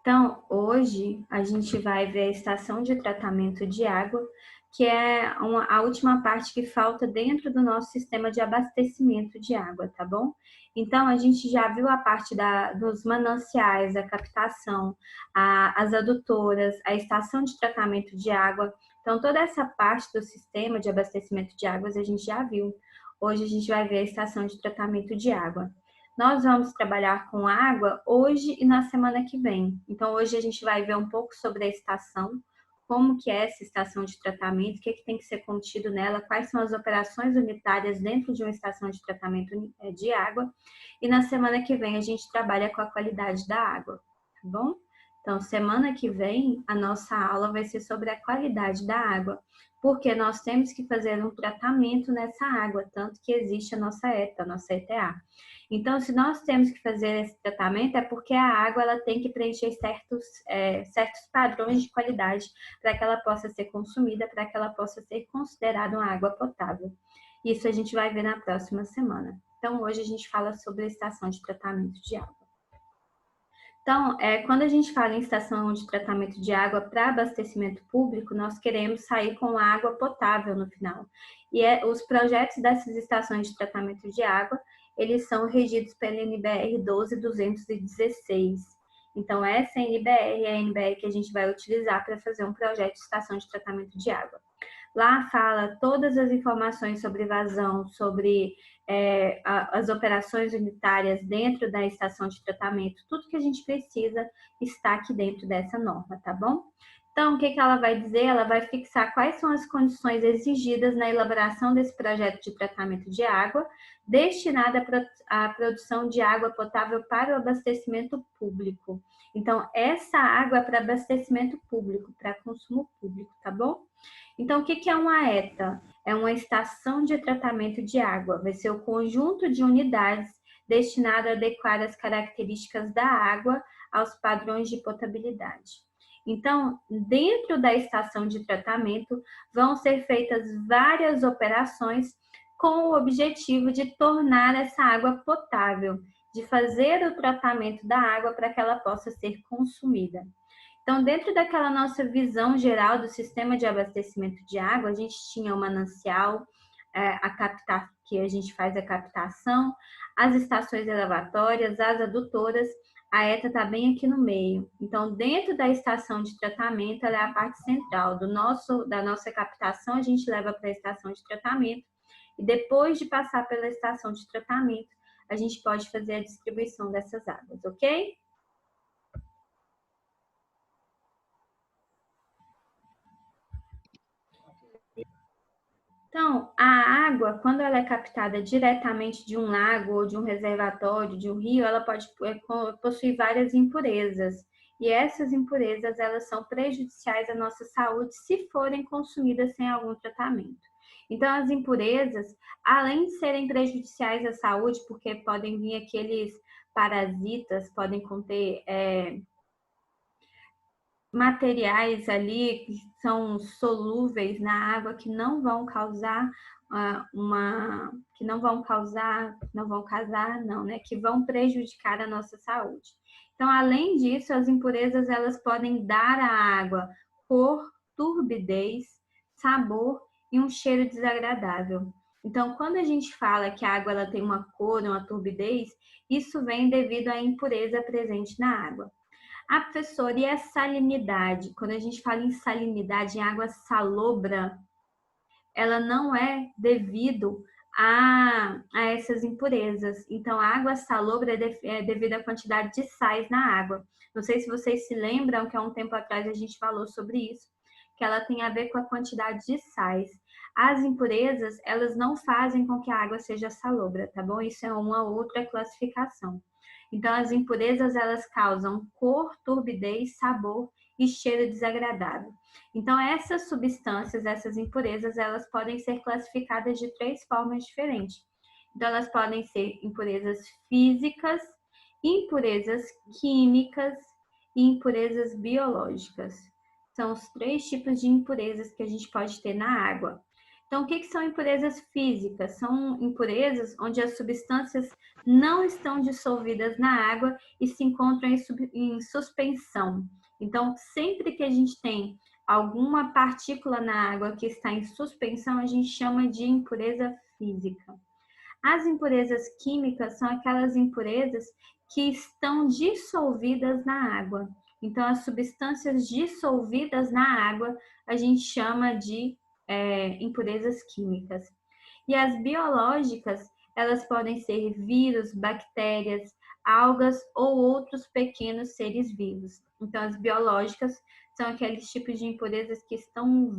Então, hoje a gente vai ver a estação de tratamento de água, que é a última parte que falta dentro do nosso sistema de abastecimento de água, tá bom? Então, a gente já viu a parte dos mananciais, a captação, as adutoras, a estação de tratamento de água. Então, toda essa parte do sistema de abastecimento de águas a gente já viu. Hoje a gente vai ver a estação de tratamento de água. Nós vamos trabalhar com água hoje e na semana que vem. Então, hoje a gente vai ver um pouco sobre a estação, como que é essa estação de tratamento, o que tem que ser contido nela, quais são as operações unitárias dentro de uma estação de tratamento de água. E na semana que vem a gente trabalha com a qualidade da água, tá bom? Então, semana que vem, a nossa aula vai ser sobre a qualidade da água, porque nós temos que fazer um tratamento nessa água, tanto que existe a nossa ETA. Então, se nós temos que fazer esse tratamento, é porque a água ela tem que preencher certos padrões de qualidade para que ela possa ser consumida, para que ela possa ser considerada uma água potável. Isso a gente vai ver na próxima semana. Então, hoje a gente fala sobre a estação de tratamento de água. Então, quando a gente fala em estação de tratamento de água para abastecimento público, nós queremos sair com água potável no final. E os projetos dessas estações de tratamento de água, eles são regidos pela NBR 12216. Então, essa NBR é a NBR que a gente vai utilizar para fazer um projeto de estação de tratamento de água. Lá fala todas as informações sobre vazão, sobre as operações unitárias dentro da estação de tratamento, tudo que a gente precisa está aqui dentro dessa norma, tá bom? Então, o que ela vai dizer? Ela vai fixar quais são as condições exigidas na elaboração desse projeto de tratamento de água, destinada à produção de água potável para o abastecimento público. Então, essa água é para abastecimento público, para consumo público, tá bom? Então, o que é uma ETA? É uma estação de tratamento de água. Vai ser o conjunto de unidades destinado a adequar as características da água aos padrões de potabilidade. Então, dentro da estação de tratamento, vão ser feitas várias operações com o objetivo de tornar essa água potável, de fazer o tratamento da água para que ela possa ser consumida. Então, dentro daquela nossa visão geral do sistema de abastecimento de água, a gente tinha o manancial, que a gente faz a captação, as estações elevatórias, as adutoras, a ETA está bem aqui no meio. Então, dentro da estação de tratamento, ela é a parte central da nossa captação, a gente leva para a estação de tratamento, e depois de passar pela estação de tratamento, a gente pode fazer a distribuição dessas águas, ok? Então, a água, quando ela é captada diretamente de um lago ou de um reservatório, de um rio, ela pode possuir várias impurezas. E essas impurezas, elas são prejudiciais à nossa saúde se forem consumidas sem algum tratamento. Então, as impurezas, além de serem prejudiciais à saúde, porque podem vir aqueles parasitas, podem conter materiais ali que são solúveis na água que não vão causar que vão prejudicar a nossa saúde. Então, além disso, as impurezas elas podem dar à água cor, turbidez, sabor e um cheiro desagradável. Então, quando a gente fala que a água ela tem uma cor, uma turbidez, isso vem devido à impureza presente na água. Ah, professora, e a salinidade? Quando a gente fala em salinidade, em água salobra, ela não é devido a essas impurezas. Então, a água salobra é devido à quantidade de sais na água. Não sei se vocês se lembram que há um tempo atrás a gente falou sobre isso, que ela tem a ver com a quantidade de sais. As impurezas, elas não fazem com que a água seja salobra, tá bom? Isso é uma outra classificação. Então, as impurezas, elas causam cor, turbidez, sabor e cheiro desagradável. Então, essas substâncias, essas impurezas, elas podem ser classificadas de 3 formas diferentes. Então, elas podem ser impurezas físicas, impurezas químicas e impurezas biológicas. São os 3 tipos de impurezas que a gente pode ter na água. Então, o que são impurezas físicas? São impurezas onde as substâncias não estão dissolvidas na água e se encontram em suspensão. Então, sempre que a gente tem alguma partícula na água que está em suspensão, a gente chama de impureza física. As impurezas químicas são aquelas impurezas que estão dissolvidas na água. Então, as substâncias dissolvidas na água a gente chama de impurezas químicas. E as biológicas, elas podem ser vírus, bactérias, algas ou outros pequenos seres vivos. Então, as biológicas são aqueles tipos de impurezas que estão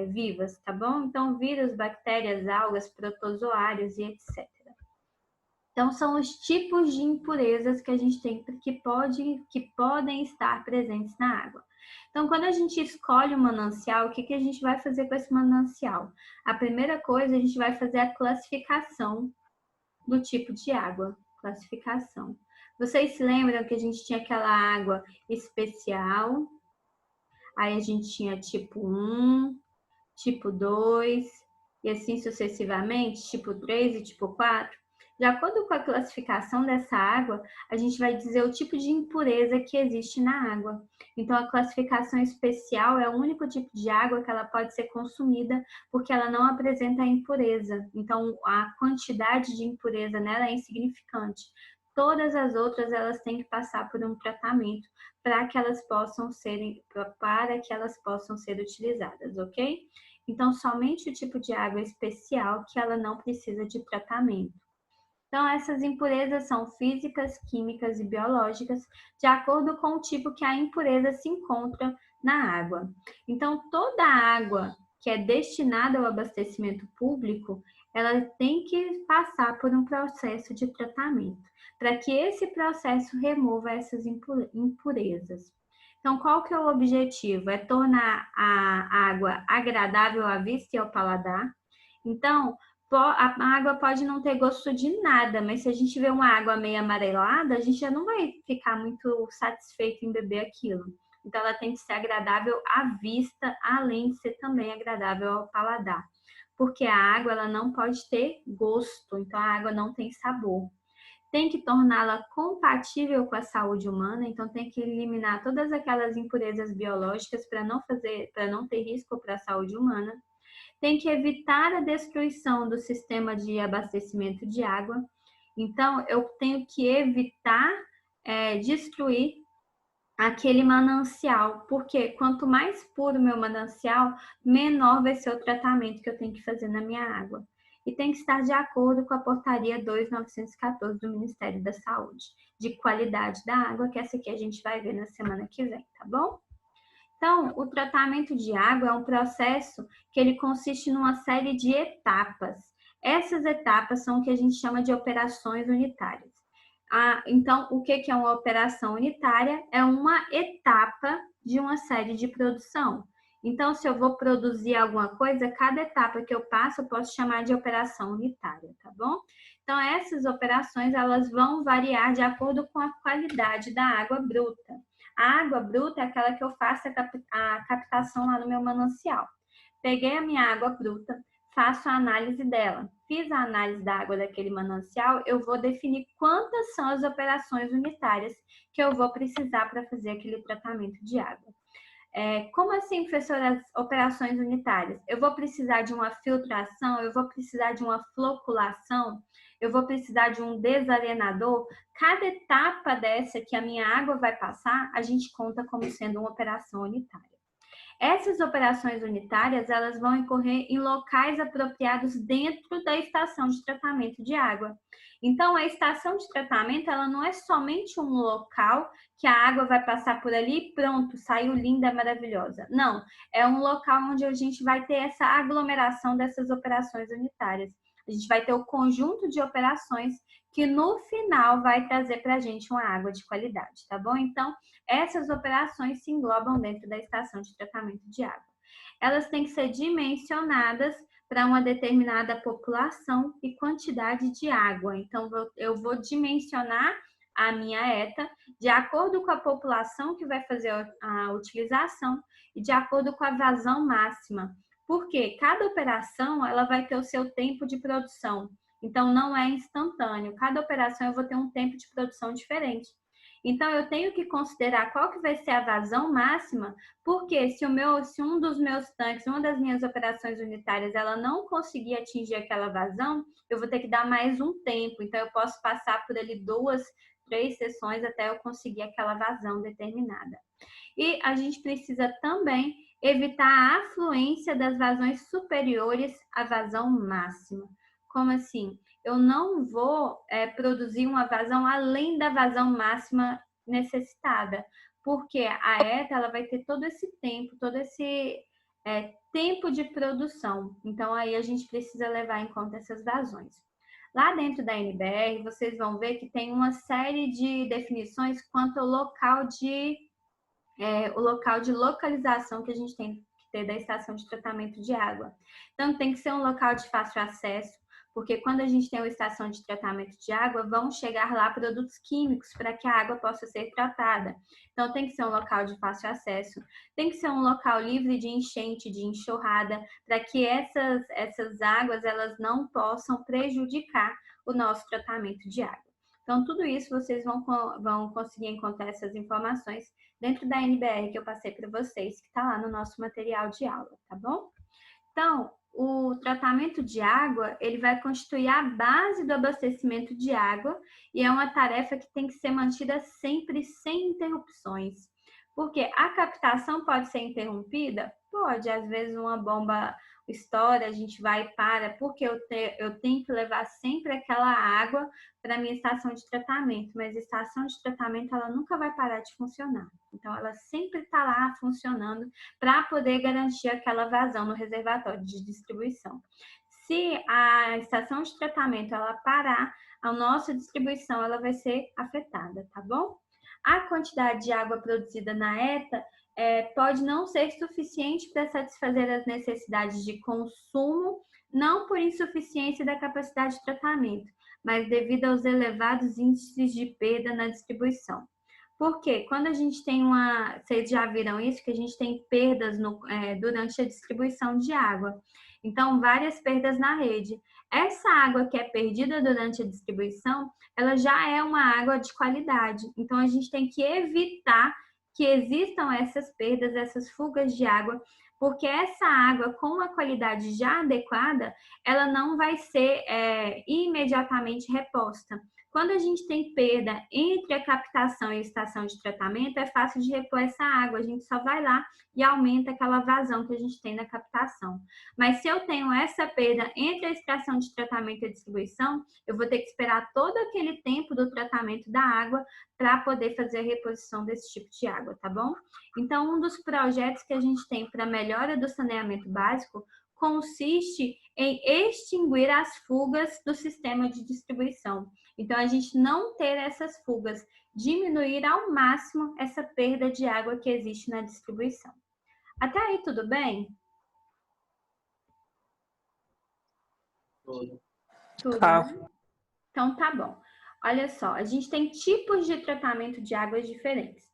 vivas, tá bom? Então, vírus, bactérias, algas, protozoários e etc. Então, são os tipos de impurezas que a gente tem que podem estar presentes na água. Então, quando a gente escolhe um manancial, o que a gente vai fazer com esse manancial? A primeira coisa, a gente vai fazer a classificação do tipo de água. Classificação. Vocês se lembram que a gente tinha aquela água especial, aí a gente tinha tipo 1, tipo 2, e assim sucessivamente, tipo 3 e tipo 4? De acordo com a classificação dessa água, a gente vai dizer o tipo de impureza que existe na água. Então, a classificação especial é o único tipo de água que ela pode ser consumida porque ela não apresenta impureza. Então, a quantidade de impureza nela é insignificante. Todas as outras, elas têm que passar por um tratamento para que elas possam ser utilizadas, ok? Então, somente o tipo de água especial que ela não precisa de tratamento. Então, essas impurezas são físicas, químicas e biológicas, de acordo com o tipo que a impureza se encontra na água. Então, toda a água que é destinada ao abastecimento público, ela tem que passar por um processo de tratamento, para que esse processo remova essas impurezas. Então, qual que é o objetivo? É tornar a água agradável à vista e ao paladar. Então, a água pode não ter gosto de nada, mas se a gente vê uma água meio amarelada, a gente já não vai ficar muito satisfeito em beber aquilo. Então, ela tem que ser agradável à vista, além de ser também agradável ao paladar. Porque a água, ela não pode ter gosto, então a água não tem sabor. Tem que torná-la compatível com a saúde humana, então tem que eliminar todas aquelas impurezas biológicas para não ter risco para a saúde humana. Tem que evitar a destruição do sistema de abastecimento de água. Então, eu tenho que evitar destruir aquele manancial, porque quanto mais puro o meu manancial, menor vai ser o tratamento que eu tenho que fazer na minha água. E tem que estar de acordo com a portaria 2914 do Ministério da Saúde, de qualidade da água, que essa aqui a gente vai ver na semana que vem, tá bom? Então, o tratamento de água é um processo que ele consiste numa série de etapas. Essas etapas são o que a gente chama de operações unitárias. Então, o que é uma operação unitária? É uma etapa de uma série de produção. Então, se eu vou produzir alguma coisa, cada etapa que eu passo, eu posso chamar de operação unitária, tá bom? Então, essas operações, elas vão variar de acordo com a qualidade da água bruta. A água bruta é aquela que eu faço a captação lá no meu manancial. Peguei a minha água bruta, faço a análise dela. Fiz a análise da água daquele manancial, eu vou definir quantas são as operações unitárias que eu vou precisar para fazer aquele tratamento de água. Como assim, professora, as operações unitárias? Eu vou precisar de uma filtração, eu vou precisar de uma floculação, eu vou precisar de um desarenador. Cada etapa dessa que a minha água vai passar, a gente conta como sendo uma operação unitária. Essas operações unitárias, elas vão ocorrer em locais apropriados dentro da estação de tratamento de água. Então, a estação de tratamento, ela não é somente um local que a água vai passar por ali e pronto, saiu linda, maravilhosa. Não, é um local onde a gente vai ter essa aglomeração dessas operações unitárias. A gente vai ter o conjunto de operações que no final vai trazer para a gente uma água de qualidade, tá bom? Então, essas operações se englobam dentro da estação de tratamento de água. Elas têm que ser dimensionadas para uma determinada população e quantidade de água. Então, eu vou dimensionar a minha ETA de acordo com a população que vai fazer a utilização e de acordo com a vazão máxima. Porque cada operação ela vai ter o seu tempo de produção. Então, não é instantâneo. Cada operação eu vou ter um tempo de produção diferente. Então, eu tenho que considerar qual que vai ser a vazão máxima, porque se um dos meus tanques, uma das minhas operações unitárias, ela não conseguir atingir aquela vazão, eu vou ter que dar mais um tempo. Então, eu posso passar por ali 2, 3 sessões até eu conseguir aquela vazão determinada. E a gente precisa também evitar a afluência das vazões superiores à vazão máxima. Como assim? Eu não vou produzir uma vazão além da vazão máxima necessitada, porque a ETA ela vai ter todo esse tempo de produção. Então, aí a gente precisa levar em conta essas vazões. Lá dentro da NBR, vocês vão ver que tem uma série de definições quanto ao local de localização que a gente tem que ter da estação de tratamento de água. Então, tem que ser um local de fácil acesso, porque quando a gente tem uma estação de tratamento de água, vão chegar lá produtos químicos para que a água possa ser tratada. Então, tem que ser um local de fácil acesso, tem que ser um local livre de enchente, de enxurrada, para que essas águas elas não possam prejudicar o nosso tratamento de água. Então, tudo isso vocês vão conseguir encontrar essas informações dentro da NBR que eu passei para vocês, que está lá no nosso material de aula, tá bom? Então, o tratamento de água, ele vai constituir a base do abastecimento de água e é uma tarefa que tem que ser mantida sempre sem interrupções. Porque a captação pode ser interrompida? Pode, às vezes uma bomba estoura, a gente vai e para, porque eu tenho que levar sempre aquela água para a minha estação de tratamento, mas a estação de tratamento ela nunca vai parar de funcionar. Então, ela sempre está lá funcionando para poder garantir aquela vazão no reservatório de distribuição. Se a estação de tratamento ela parar, a nossa distribuição ela vai ser afetada, tá bom? A quantidade de água produzida na ETA pode não ser suficiente para satisfazer as necessidades de consumo, não por insuficiência da capacidade de tratamento, mas devido aos elevados índices de perda na distribuição. Porque quando a gente tem vocês já viram isso, que a gente tem perdas durante a distribuição de água. Então, várias perdas na rede. Essa água que é perdida durante a distribuição, ela já é uma água de qualidade. Então, a gente tem que evitar que existam essas perdas, essas fugas de água, porque essa água com uma qualidade já adequada, ela não vai ser imediatamente reposta. Quando a gente tem perda entre a captação e a estação de tratamento, é fácil de repor essa água. A gente só vai lá e aumenta aquela vazão que a gente tem na captação. Mas se eu tenho essa perda entre a estação de tratamento e a distribuição, eu vou ter que esperar todo aquele tempo do tratamento da água para poder fazer a reposição desse tipo de água, tá bom? Então, um dos projetos que a gente tem para melhora do saneamento básico consiste em extinguir as fugas do sistema de distribuição. Então, a gente não ter essas fugas, diminuir ao máximo essa perda de água que existe na distribuição. Até aí, tudo bem? Tudo, né? Então, tá bom. Olha só, a gente tem tipos de tratamento de águas diferentes.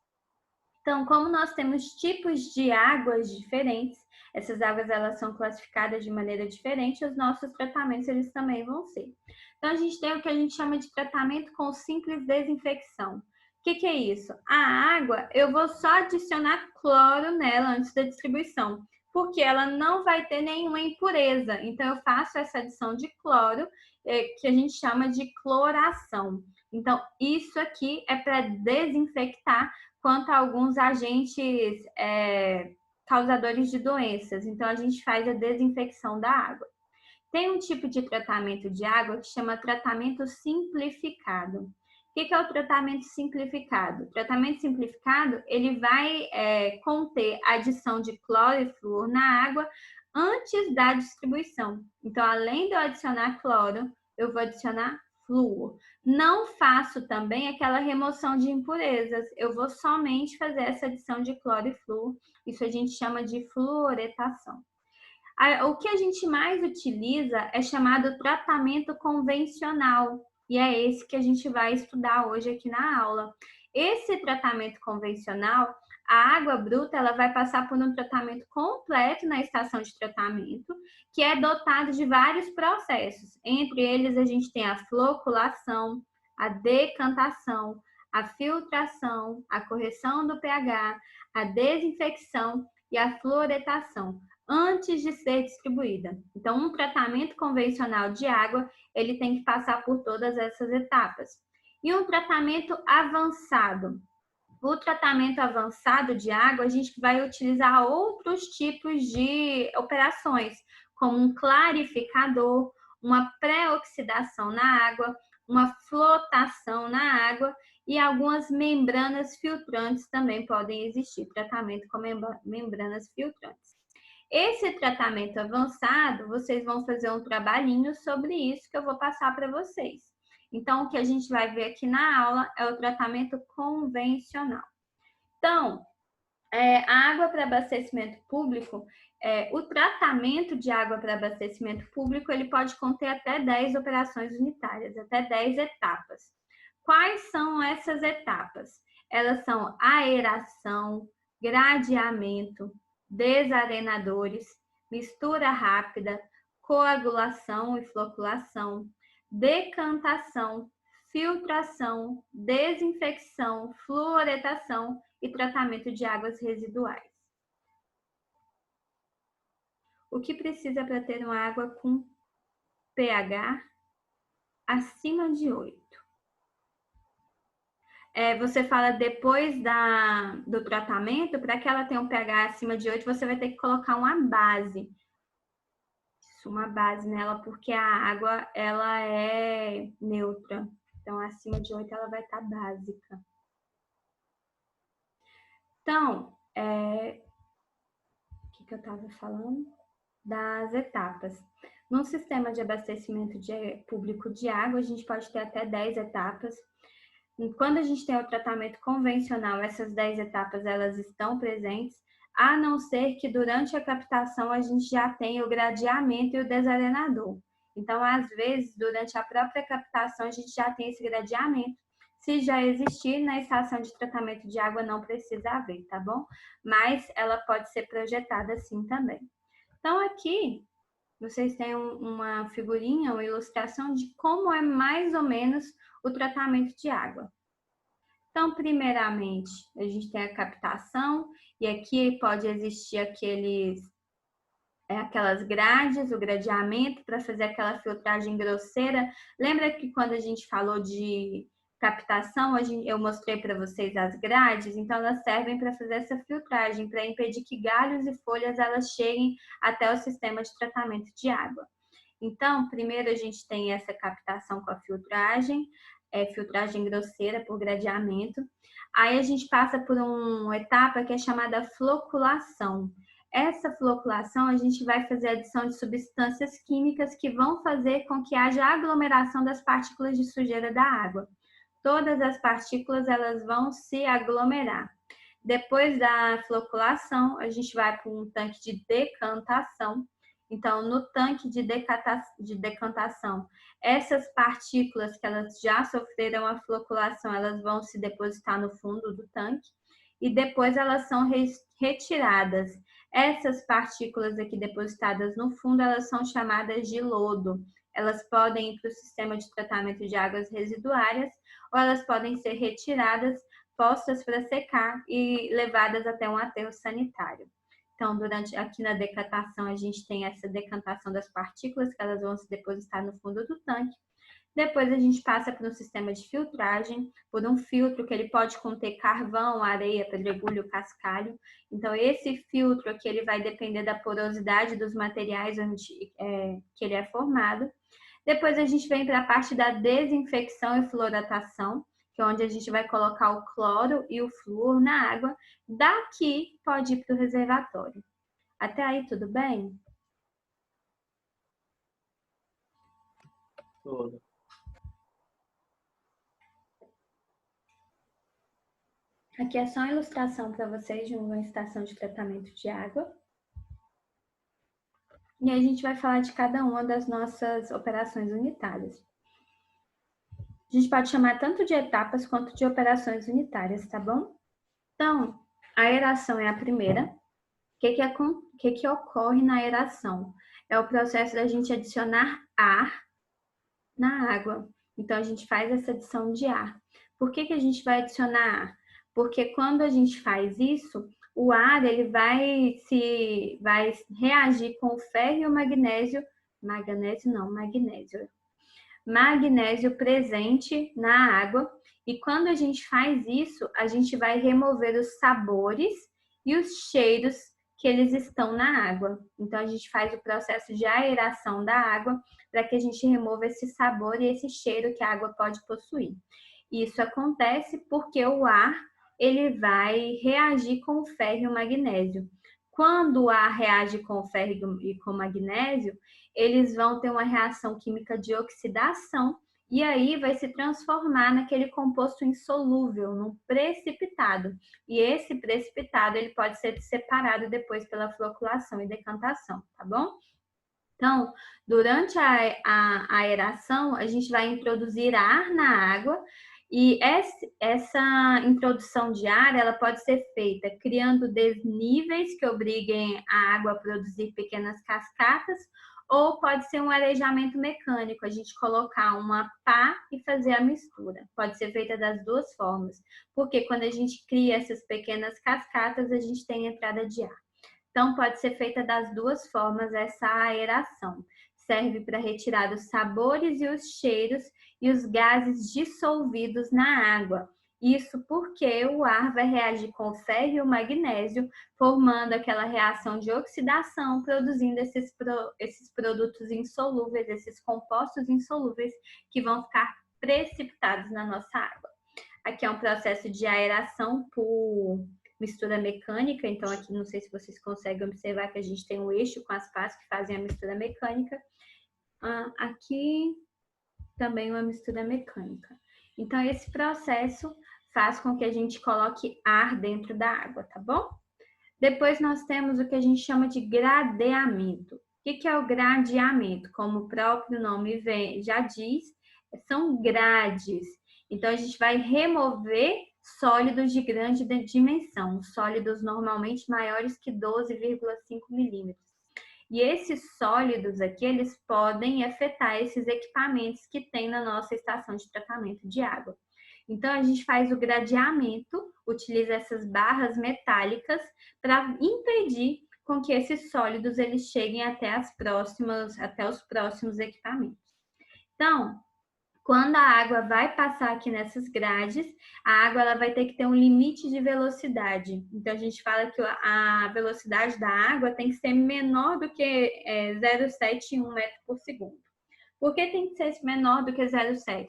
Então, como nós temos tipos de águas diferentes, essas águas elas são classificadas de maneira diferente, os nossos tratamentos eles também vão ser. Então, a gente tem o que a gente chama de tratamento com simples desinfecção. O que é isso? A água, eu vou só adicionar cloro nela antes da distribuição, porque ela não vai ter nenhuma impureza. Então, eu faço essa adição de cloro, que a gente chama de cloração. Então, isso aqui é para desinfectar quanto a alguns agentes causadores de doenças. Então, a gente faz a desinfecção da água. Tem um tipo de tratamento de água que chama tratamento simplificado. O que é o tratamento simplificado? O tratamento simplificado, ele vai conter a adição de cloro e flúor na água antes da distribuição. Então, além de eu adicionar cloro, eu vou adicionar flúor. Não faço também aquela remoção de impurezas. Eu vou somente fazer essa adição de cloro e flúor. Isso a gente chama de fluoretação. O que a gente mais utiliza é chamado tratamento convencional. E é esse que a gente vai estudar hoje aqui na aula. Esse tratamento convencional, A água bruta, ela vai passar por um tratamento completo na estação de tratamento, que é dotado de vários processos. Entre eles, a gente tem a floculação, a decantação, a filtração, a correção do pH, a desinfecção e a fluoretação, antes de ser distribuída. Então, um tratamento convencional de água, ele tem que passar por todas essas etapas. E um tratamento avançado. O tratamento avançado de água, a gente vai utilizar outros tipos de operações, como um clarificador, uma pré-oxidação na água, uma flotação na água e algumas membranas filtrantes também podem existir, tratamento com membranas filtrantes. Esse tratamento avançado, vocês vão fazer um trabalhinho sobre isso que eu vou passar para vocês. Então, o que a gente vai ver aqui na aula é o tratamento convencional. Então, a água para abastecimento público, o tratamento de água para abastecimento público, ele pode conter até 10 operações unitárias, até 10 etapas. Quais são essas etapas? Elas são aeração, gradeamento, desarenadores, mistura rápida, coagulação e floculação, decantação, filtração, desinfecção, fluoretação e tratamento de águas residuais. O que precisa para ter uma água com pH acima de 8? Você fala depois do tratamento, para que ela tenha um pH acima de 8, você vai ter que colocar uma base. Uma base nela, porque a água, ela é neutra. Então, acima de 8, ela vai estar básica. Então, o que eu estava falando? Das etapas. Num sistema de abastecimento público de água, a gente pode ter até 10 etapas. Quando a gente tem o tratamento convencional, essas 10 etapas elas estão presentes, a não ser que durante a captação a gente já tenha o gradeamento e o desarenador. Então, às vezes, durante a própria captação, a gente já tem esse gradeamento. Se já existir, na estação de tratamento de água não precisa haver, tá bom? Mas ela pode ser projetada assim também. Então, aqui, vocês têm uma figurinha, uma ilustração de como é mais ou menos o tratamento de água. Então, primeiramente, a gente tem a captação, e aqui pode existir aquelas grades, o gradeamento, para fazer aquela filtragem grosseira. Lembra que quando a gente falou de captação, eu mostrei para vocês as grades? Então, elas servem para fazer essa filtragem, para impedir que galhos e folhas elas cheguem até o sistema de tratamento de água. Então, primeiro a gente tem essa captação com a filtragem grosseira por gradeamento. Aí a gente passa por uma etapa que é chamada floculação. Essa floculação, a gente vai fazer a adição de substâncias químicas que vão fazer com que haja aglomeração das partículas de sujeira da água. Todas as partículas, elas vão se aglomerar. Depois da floculação, a gente vai para um tanque de decantação. Então, no tanque de decantação, essas partículas que elas já sofreram a floculação, elas vão se depositar no fundo do tanque e depois elas são retiradas. Essas partículas aqui depositadas no fundo, elas são chamadas de lodo. Elas podem ir para o sistema de tratamento de águas residuárias ou elas podem ser retiradas, postas para secar e levadas até um aterro sanitário. Então, aqui na decantação, a gente tem essa decantação das partículas, que elas vão se depositar no fundo do tanque. Depois, a gente passa por um sistema de filtragem, por um filtro que ele pode conter carvão, areia, pedregulho, cascalho. Então, esse filtro aqui, ele vai depender da porosidade dos materiais que ele é formado. Depois, a gente vem para a parte da desinfecção e fluoretação, que é onde a gente vai colocar o cloro e o flúor na água. Daqui pode ir para o reservatório. Até aí, tudo bem? Tudo. Aqui é só uma ilustração para vocês de uma estação de tratamento de água. E a gente vai falar de cada uma das nossas operações unitárias. A gente pode chamar tanto de etapas quanto de operações unitárias, tá bom? Então, A aeração é a primeira. O que ocorre na aeração? É o processo da gente adicionar ar na água. Então, a gente faz essa adição de ar. Por que a gente vai adicionar ar? Porque quando a gente faz isso, o ar ele vai reagir com o ferro e o magnésio, magnésio presente na água. E quando a gente faz isso, a gente vai remover os sabores e os cheiros que eles estão na água. Então, a gente faz o processo de aeração da água para que a gente remova esse sabor e esse cheiro que a água pode possuir. Isso acontece porque o ar ele vai reagir com o ferro e o magnésio. Quando o ar reage com o ferro e com o magnésio, eles vão ter uma reação química de oxidação e aí vai se transformar naquele composto insolúvel, num precipitado. E esse precipitado ele pode ser separado depois pela floculação e decantação, tá bom? Então, durante a aeração, a gente vai introduzir ar na água e essa introdução de ar, ela pode ser feita criando desníveis que obriguem a água a produzir pequenas cascatas, ou pode ser um arejamento mecânico, a gente colocar uma pá e fazer a mistura. Pode ser feita das duas formas, porque quando a gente cria essas pequenas cascatas, a gente tem entrada de ar. Então, pode ser feita das duas formas essa aeração. Serve para retirar os sabores e os cheiros e os gases dissolvidos na água. Isso porque o ar vai reagir com o ferro e o magnésio, formando aquela reação de oxidação, produzindo esses produtos insolúveis, esses compostos insolúveis que vão ficar precipitados na nossa água. Aqui é um processo de aeração por mistura mecânica, então aqui não sei se vocês conseguem observar que a gente tem um eixo com as pás que fazem a mistura mecânica. Aqui também uma mistura mecânica. Então esse processo faz com que a gente coloque ar dentro da água, tá bom? Depois nós temos o que a gente chama de gradeamento. O que é o gradeamento? Como o próprio nome já diz, são grades. Então a gente vai remover sólidos de grande dimensão, sólidos normalmente maiores que 12,5 milímetros. E esses sólidos aqui, eles podem afetar esses equipamentos que tem na nossa estação de tratamento de água. Então, a gente faz o gradeamento, utiliza essas barras metálicas para impedir com que esses sólidos eles cheguem até os próximos equipamentos. Então, quando a água vai passar aqui nessas grades, a água ela vai ter que ter um limite de velocidade. Então, a gente fala que a velocidade da água tem que ser menor do que 0,71 metro por segundo. Por que tem que ser menor do que 0,7?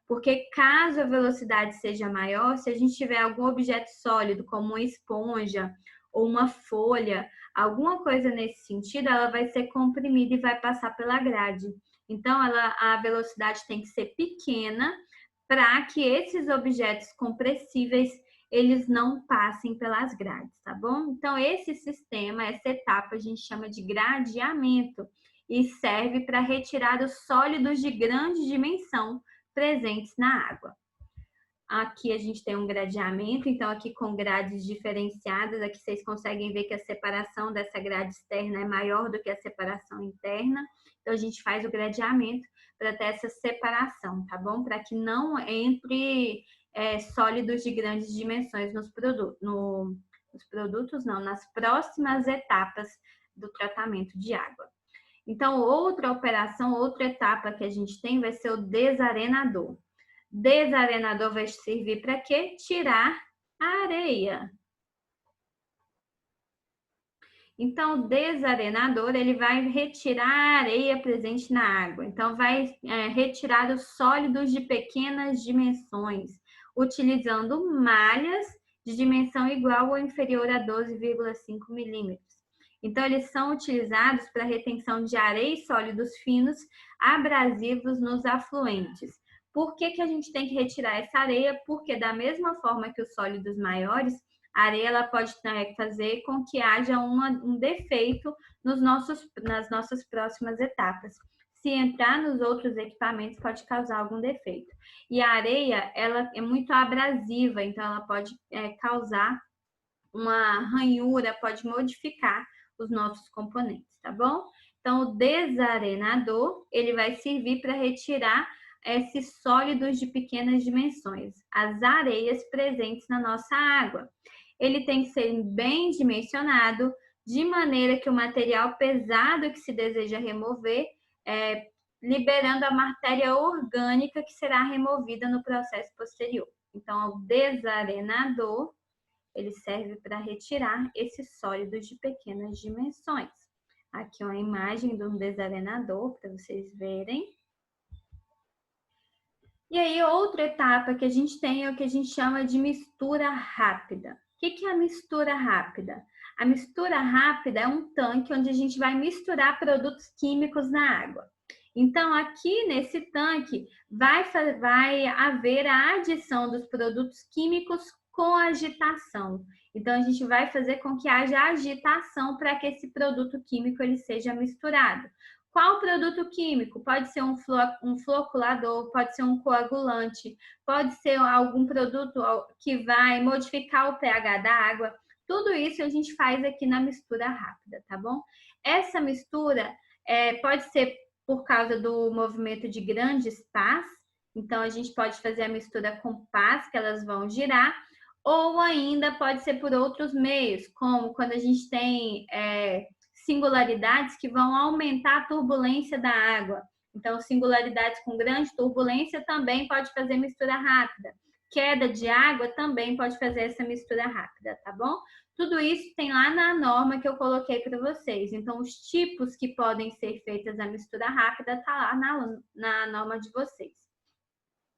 Porque caso a velocidade seja maior, se a gente tiver algum objeto sólido, como uma esponja ou uma folha, alguma coisa nesse sentido, ela vai ser comprimida e vai passar pela grade. Então, a velocidade tem que ser pequena para que esses objetos compressíveis eles não passem pelas grades, tá bom? Então, esse sistema, essa etapa, a gente chama de gradeamento e serve para retirar os sólidos de grande dimensão presentes na água. Aqui a gente tem um gradeamento, então aqui com grades diferenciadas, aqui vocês conseguem ver que a separação dessa grade externa é maior do que a separação interna. Então a gente faz o gradeamento para ter essa separação, tá bom? Para que não entre sólidos de grandes dimensões nos produtos, nas próximas etapas do tratamento de água. Então, outra operação, outra etapa que a gente tem vai ser o desarenador. Desarenador vai servir para quê? Tirar a areia. Então, o desarenador, ele vai retirar a areia presente na água. Então, vai retirar os sólidos de pequenas dimensões, utilizando malhas de dimensão igual ou inferior a 12,5 milímetros. Então, eles são utilizados para retenção de areia e sólidos finos abrasivos nos afluentes. Por que a gente tem que retirar essa areia? Porque da mesma forma que os sólidos maiores, a areia ela pode fazer com que haja um defeito nas nossas próximas etapas. Se entrar nos outros equipamentos, pode causar algum defeito. E a areia, ela é muito abrasiva, então ela pode causar uma ranhura, pode modificar os nossos componentes, tá bom? Então, o desarenador, ele vai servir para retirar esses sólidos de pequenas dimensões, as areias presentes na nossa água. Ele tem que ser bem dimensionado, de maneira que o material pesado que se deseja remover, liberando a matéria orgânica que será removida no processo posterior. Então, o desarenador, ele serve para retirar esses sólidos de pequenas dimensões. Aqui uma imagem de um desarenador para vocês verem. E aí, outra etapa que a gente tem é o que a gente chama de mistura rápida. O que é a mistura rápida? A mistura rápida é um tanque onde a gente vai misturar produtos químicos na água. Então, aqui nesse tanque vai haver a adição dos produtos químicos com agitação. Então, a gente vai fazer com que haja agitação para que esse produto químico ele seja misturado. Qual produto químico? Pode ser um floculador, pode ser um coagulante, pode ser algum produto que vai modificar o pH da água. Tudo isso a gente faz aqui na mistura rápida, tá bom? Essa mistura pode ser por causa do movimento de grandes pás, então a gente pode fazer a mistura com pás, que elas vão girar, ou ainda pode ser por outros meios, como quando a gente tem singularidades que vão aumentar a turbulência da água. Então, singularidades com grande turbulência também pode fazer mistura rápida. Queda de água também pode fazer essa mistura rápida, tá bom? Tudo isso tem lá na norma que eu coloquei para vocês. Então, os tipos que podem ser feitas a mistura rápida tá lá na norma de vocês.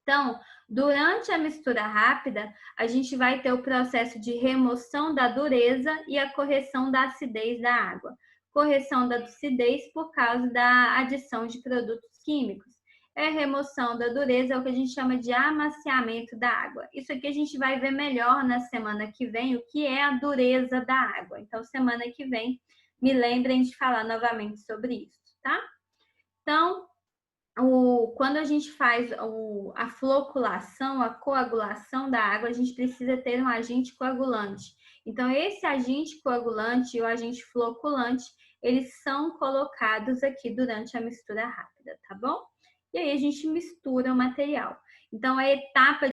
Então, durante a mistura rápida, a gente vai ter o processo de remoção da dureza e a correção da acidez da água. Correção da acidez por causa da adição de produtos químicos. Remoção da dureza é o que a gente chama de amaciamento da água. Isso aqui a gente vai ver melhor na semana que vem, o que é a dureza da água. Então, semana que vem, me lembrem de falar novamente sobre isso, tá? Então, quando a gente faz a floculação, a coagulação da água, a gente precisa ter um agente coagulante. Então, esse agente coagulante e o agente floculante, eles são colocados aqui durante a mistura rápida, tá bom? E aí a gente mistura o material. Então, a etapa